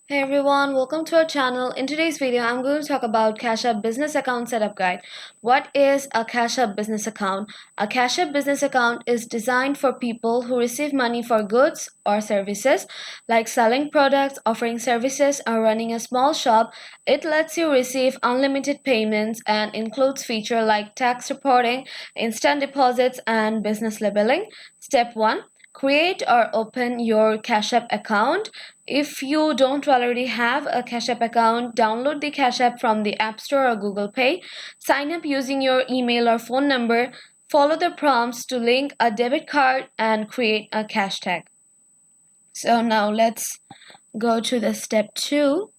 Hey everyone, welcome to our channel. In today's video, I'm going to talk about Cash App Business Account Setup Guide. What is a Cash App Business Account? A Cash App Business Account is designed for people who receive money for goods or services, like selling products, offering services, or running a small shop. It lets you receive unlimited payments and includes features like tax reporting, instant deposits, and business labeling. Step 1. Create or open your Cash App account. If you don't already have a Cash App account, download the Cash App from the App Store or Google Play. Sign up using your email or phone number. Follow the prompts to link a debit card and create a cash tag. So now let's go to the step 2.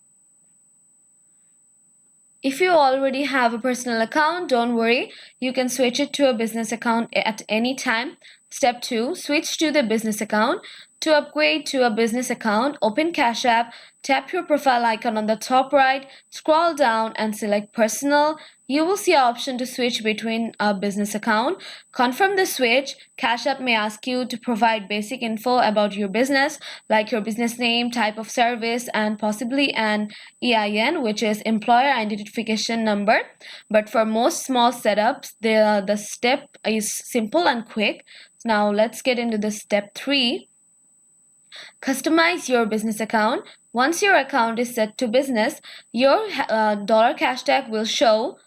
If you already have a personal account, don't worry, you can switch it to a business account at any time. Step 2. Switch to the business account. To upgrade to a business account, open Cash App, tap your profile icon on the top right, scroll down and select Personal. You will see an option to switch between a business account. Confirm the switch. Cash App may ask you to provide basic info about your business, like your business name, type of service, and possibly an EIN, which is Employer Identification Number. But for most small setups, the step is simple and quick. Now let's get into the step 3. Customize your business account. Once your account is set to business, your dollar cash tag will show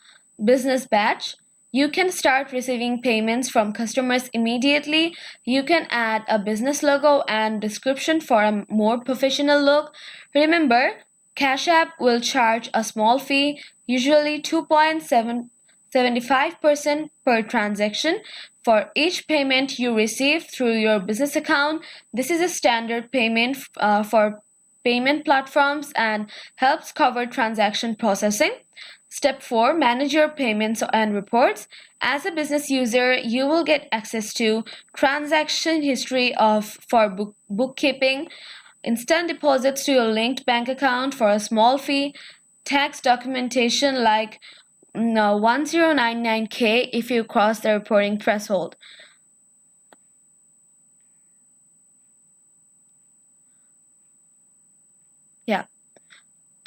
business batch. You can start receiving payments from customers immediately. You can add a business logo and description for a more professional look. Remember, Cash App will charge a small fee, usually 2.75% per transaction for each payment you receive through your business account. This is a standard payment for payment platforms and helps cover transaction processing. Step 4. Manage your payments and reports. As a business user, you will get access to transaction history for bookkeeping, instant deposits to your linked bank account for a small fee, tax documentation like 1099K if you cross the reporting threshold. Yeah.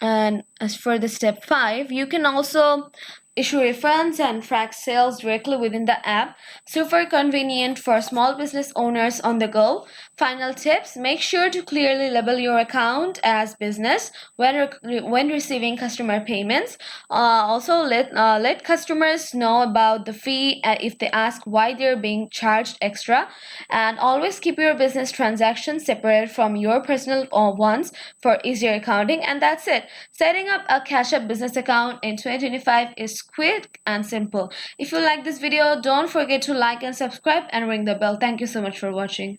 And as for the step 5, you can also issue refunds and track sales directly within the app. Super convenient for small business owners on the go. Final tips: make sure to clearly label your account as business when receiving customer payments. Also, let customers know about the fee if they ask why they're being charged extra. And always keep your business transactions separate from your personal ones for easier accounting. And that's it. Setting up a Cash App business account in 2025 is quick and simple. If you like this video, don't forget to like and subscribe and ring the bell. Thank you so much for watching.